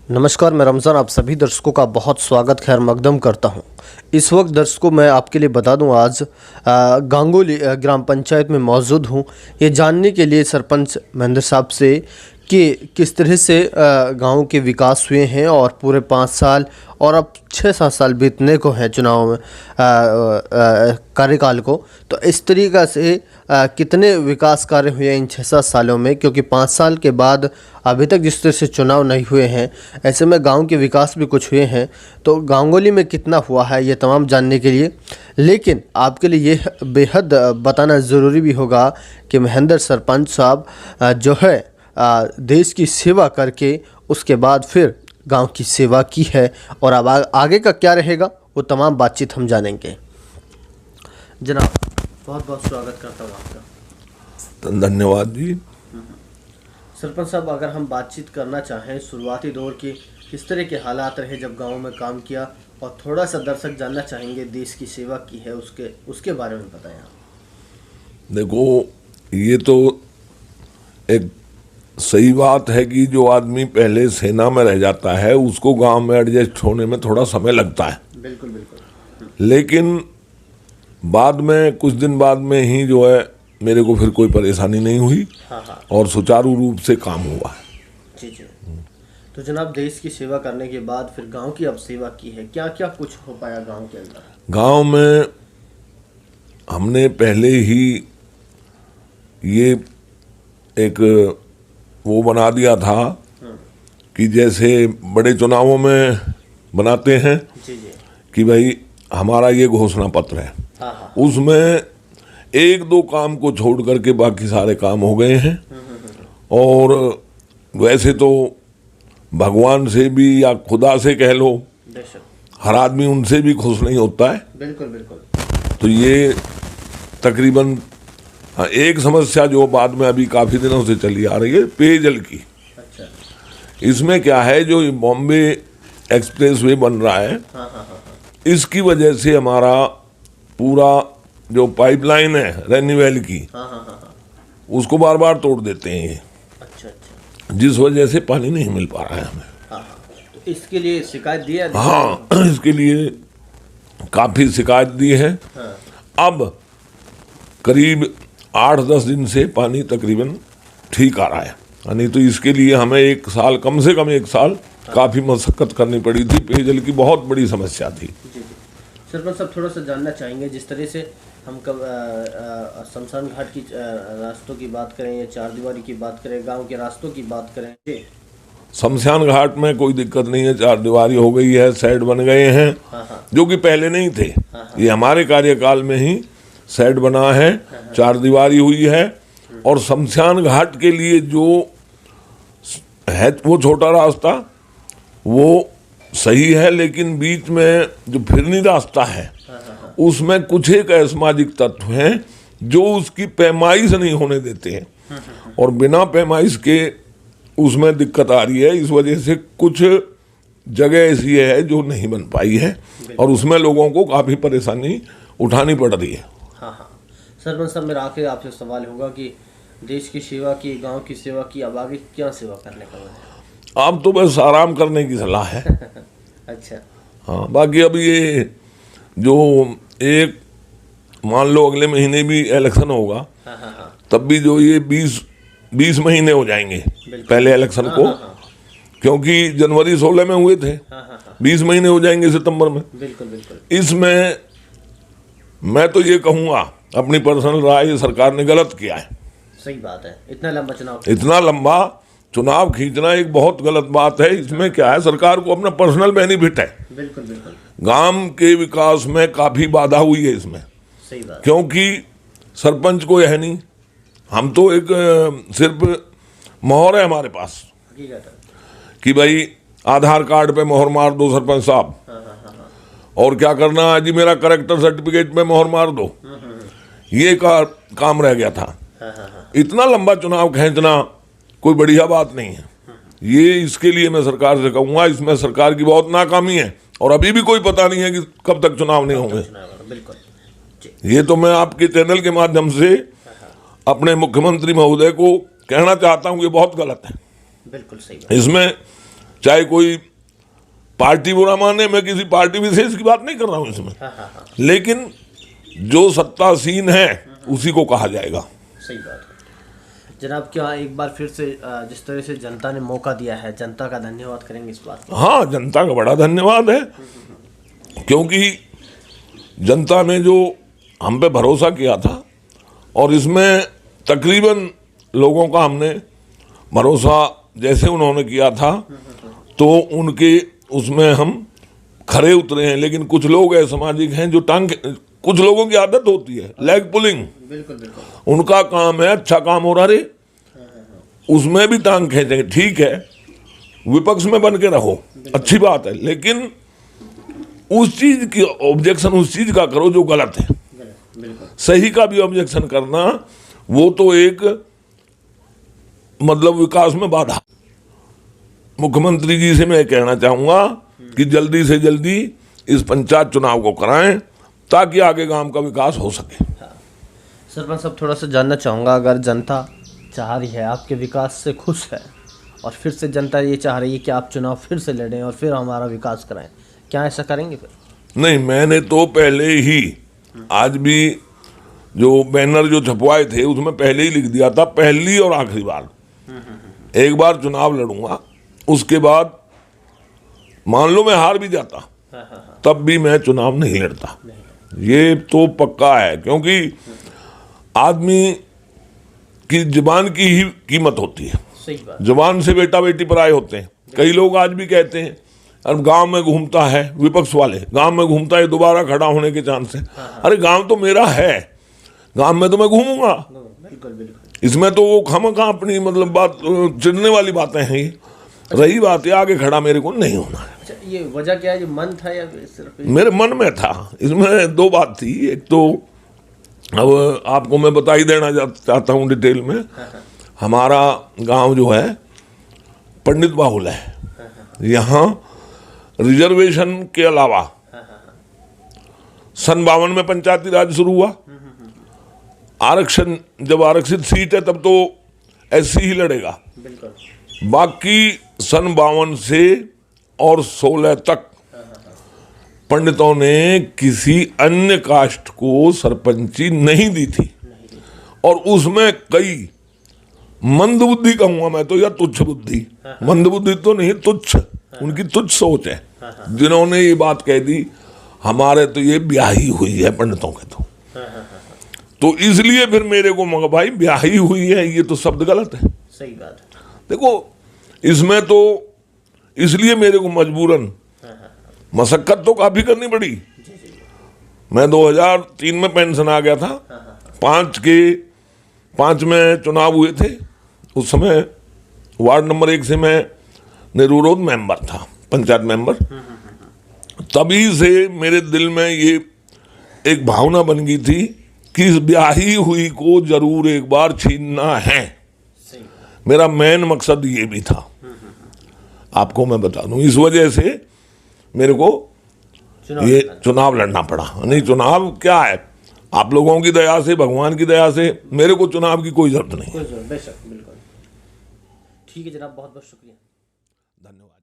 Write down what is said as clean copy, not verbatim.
नमस्कार, मैं रमज़ान आप सभी दर्शकों का बहुत स्वागत खैर मकदम करता हूं। इस वक्त दर्शकों मैं आपके लिए बता दूं, आज गांगुली ग्राम पंचायत में मौजूद हूं ये जानने के लिए सरपंच महेंद्र साहब से कि किस तरह से गांव के विकास हुए हैं और पूरे 5 साल और अब 6-7 साल बीतने को हैं चुनाव में कार्यकाल को। तो इस तरीक़ा से कितने विकास कार्य हुए इन 6-7 सालों में, क्योंकि 5 साल के बाद अभी तक जिस तरह से चुनाव नहीं हुए हैं, ऐसे में गांव के विकास भी कुछ हुए हैं। तो गांगुली में कितना हुआ है ये तमाम जानने के लिए, लेकिन आपके लिए ये बेहद बताना ज़रूरी भी होगा कि महेंद्र सरपंच साहब जो है देश की सेवा करके उसके बाद फिर गांव की सेवा की है, और अब आगे का क्या रहेगा वो तमाम बातचीत हम जानेंगे। जनाब, बहुत बहुत स्वागत करता हूँ आपका। धन्यवाद जी। सरपंच साहब, अगर हम बातचीत करना चाहें शुरुआती दौर की, किस तरह के हालात रहे जब गांव में काम किया, और थोड़ा सा दर्शक जानना चाहेंगे देश की सेवा की है उसके बारे में बताएं आप। देखो, ये तो एक सही बात है कि जो आदमी पहले सेना में रह जाता है उसको गांव में एडजस्ट होने में थोड़ा समय लगता है। बिल्कुल बिल्कुल। लेकिन बाद में कुछ दिन बाद में ही जो है मेरे को फिर कोई परेशानी नहीं हुई। हाँ। और सुचारू रूप से काम हुआ है। जी। तो जनाब, देश की सेवा करने के बाद फिर गांव की अब सेवा की है, क्या क्या कुछ हो पाया गांव के अंदर? गांव में हमने पहले ही ये एक वो बना दिया था कि जैसे बड़े चुनावों में बनाते हैं जी कि भाई हमारा ये घोषणा पत्र है। हाँ। उसमें 1-2 काम को छोड़ करके बाकी सारे काम हो गए हैं। और वैसे तो भगवान से भी या खुदा से कह लो, हर आदमी उनसे भी खुश नहीं होता है। बिल्कुल बिल्कुल। तो ये तकरीबन एक समस्या जो बाद में अभी काफ़ी दिनों से चली आ रही है, पेयजल की। अच्छा। इसमें क्या है, जो बॉम्बे एक्सप्रेस वे बन रहा है, इसकी वजह से हमारा पूरा जो पाइपलाइन है रेनीवेल की, उसको बार बार तोड़ देते हैं ये। अच्छा। जिस वजह से पानी नहीं मिल पा रहा है हमें। तो इसके लिए शिकायत दिया? हाँ, इसके लिए काफ़ी शिकायत दी है। अब करीब 8-10 दिन से पानी तकरीबन ठीक आ रहा है। नहीं तो इसके लिए हमें 1 साल, कम से कम 1 साल काफ़ी मशक्कत करनी पड़ी थी। पेयजल की बहुत बड़ी समस्या थी। जी। सरपंच साहब, थोड़ा सा जानना चाहेंगे, जिस तरह से हम कब शमशान घाट की रास्तों की बात करें या चार दीवारी की बात करें, गांव के रास्तों की बात करें जी। शमशान घाट में कोई दिक्कत नहीं है, 4 दीवारी हो गई है, शेड बन गए हैं। जो कि पहले नहीं थे। ये हमारे कार्यकाल में ही शेड बना है, 4 दीवारी हुई है। और शमशान घाट के लिए जो है वो छोटा रास्ता वो सही है, लेकिन बीच में जो फिरनी रास्ता है उसमें कुछ एक असामाजिक तत्व हैं जो उसकी पैमाइश नहीं होने देते हैं, और बिना पैमाइश के उसमें दिक्कत आ रही है। इस वजह से कुछ जगह ऐसी है जो नहीं बन पाई है, और उसमें लोगों को काफ़ी परेशानी उठानी पड़ रही है। हाँ। सरपंच साहब, मेरा आखिर आपसे सवाल होगा कि देश की सेवा की, गांव की सेवा की, अब आगे क्या सेवा करने का मन है? अब तो बस आराम करने की सलाह है। अच्छा। हाँ, बाकी अब ये जो एक मान लो अगले महीने भी इलेक्शन होगा, तब भी जो ये 20 महीने हो जाएंगे पहले इलेक्शन को। क्योंकि जनवरी 16 में हुए थे। 20 महीने हो जाएंगे सितंबर में। बिल्कुल। इसमें मैं तो ये कहूँगा, अपनी पर्सनल राय, सरकार ने गलत किया है। सही बात है, इतना लंबा चुनाव खींचना एक बहुत गलत बात है। इसमें क्या है, सरकार को अपना पर्सनल बेनिफिट है। बिल्कुल। गांव के विकास में काफ़ी बाधा हुई है इसमें। सही बात। क्योंकि सरपंच को यह नहीं, हम तो एक सिर्फ मोहर है हमारे पास कि भाई आधार कार्ड पे मोहर मार दो सरपंच साहब, और क्या करना है जी, मेरा करेक्टर सर्टिफिकेट में मोहर मार दो। ये काम रह गया था। इतना लंबा चुनाव खींचना कोई बढ़िया बात नहीं है। ये इसके लिए मैं सरकार से कहूँगा, इसमें सरकार की बहुत नाकामी है, और अभी भी कोई पता नहीं है कि कब तक चुनाव नहीं होंगे। ये तो मैं आपके चैनल के माध्यम से अपने मुख्यमंत्री महोदय को कहना चाहता हूँ, ये बहुत गलत है। बिल्कुल सही। इसमें चाहे कोई पार्टी बुरा माने, मैं किसी पार्टी विशेष की बात नहीं कर रहा हूं इसमें, लेकिन जो सत्तासीन है उसी को कहा जाएगा। सही बात है जनाब। क्या एक बार फिर से जिस तरह से जनता ने मौका दिया है, जनता का धन्यवाद करेंगे इस बात? हाँ, जनता का बड़ा धन्यवाद है, क्योंकि जनता ने जो हम पे भरोसा किया था, और इसमें तकरीबन लोगों का हमने भरोसा जैसे उन्होंने किया था तो उनके उसमें हम खरे उतरे हैं। लेकिन कुछ लोग असामाजिक हैं जो कुछ लोगों की आदत होती है लेग पुलिंग, बिल्कुल। उनका काम है, अच्छा काम हो रहा रे उसमें भी टांग खींचेंगे। ठीक है, विपक्ष में बन के रहो, अच्छी बात है, लेकिन उस चीज की ऑब्जेक्शन उस चीज का करो जो गलत है। सही का भी ऑब्जेक्शन करना वो तो एक मतलब विकास में बाधा। मुख्यमंत्री जी से मैं कहना चाहूंगा कि जल्दी से जल्दी इस पंचायत चुनाव को कराएं ताकि आगे गांव का विकास हो सके। सरपंच साहब, थोड़ा सा जानना चाहूँगा, अगर जनता चाह रही है, आपके विकास से खुश है, और फिर से जनता ये चाह रही है कि आप चुनाव फिर से लड़ें और फिर हमारा विकास कराएं, क्या ऐसा करेंगे फिर? नहीं, मैंने तो पहले ही, आज भी जो बैनर जो छपवाए थे उसमें पहले ही लिख दिया था, पहली और आखिरी बार एक बार चुनाव लड़ूंगा, उसके बाद मान लो मैं हार भी जाता तब भी मैं चुनाव नहीं लड़ता। ये तो पक्का है, क्योंकि आदमी की जुबान की ही कीमत होती है। सही बात। जुबान से बेटा बेटी पराये होते हैं। कई लोग आज भी कहते हैं अब गांव में घूमता है, विपक्ष वाले गांव में घूमता है, दोबारा खड़ा होने के चांस है। अरे गांव तो मेरा है, गांव में तो मैं घूमूंगा। बिल्कुल। इसमें तो वो खामखा अपनी मतलब बात चिढ़ने वाली बातें हैं। ये रही बात है आगे खड़ा मेरे को नहीं होना है। अच्छा, ये वजह क्या है? ये मन था या सिर्फ? मेरे मन में था। इसमें दो बात थी। एक तो अब आपको मैं बता ही देना चाहता हूँ डिटेल में, हमारा गांव जो है पंडित बाहुल है, यहाँ रिजर्वेशन के अलावा सन 52 में पंचायती राज शुरू हुआ। आरक्षण, जब आरक्षित सीट है तब तो एससी ही लड़ेगा। बिल्कुल। बाकी सन 52 से और 16 तक पंडितों ने किसी अन्य कास्ट को सरपंची नहीं दी थी, और उसमें कई मंदबुद्धि कहूंगा मैं तो, या तुच्छ बुद्धि, मंदबुद्धि तो नहीं, तुच्छ, उनकी तुच्छ सोच है, जिन्होंने ये बात कह दी हमारे तो ये ब्याही हुई है पंडितों के तो इसलिए फिर मेरे को मगर भाई ब्याही हुई है, ये तो शब्द गलत है। सही बात है। देखो इसमें तो इसलिए मेरे को मजबूरन मशक्कत तो काफी करनी पड़ी। मैं 2003 में पेंशन आ गया था, 5 में चुनाव हुए थे। उस समय वार्ड नंबर 1 से मैं निर्विरोध मेंबर था, पंचायत मेंबर। तभी से मेरे दिल में ये एक भावना बन गई थी कि इस ब्याही हुई को जरूर एक बार छीनना है। मेरा मेन मकसद ये भी था, आपको मैं बता दूं। इस वजह से मेरे को ये चुनाव लड़ना पड़ा। नहीं, चुनाव क्या है, आप लोगों की दया से, भगवान की दया से मेरे को चुनाव की कोई जरूरत नहीं। बेशक, बिल्कुल ठीक है जनाब, बहुत बहुत शुक्रिया, धन्यवाद।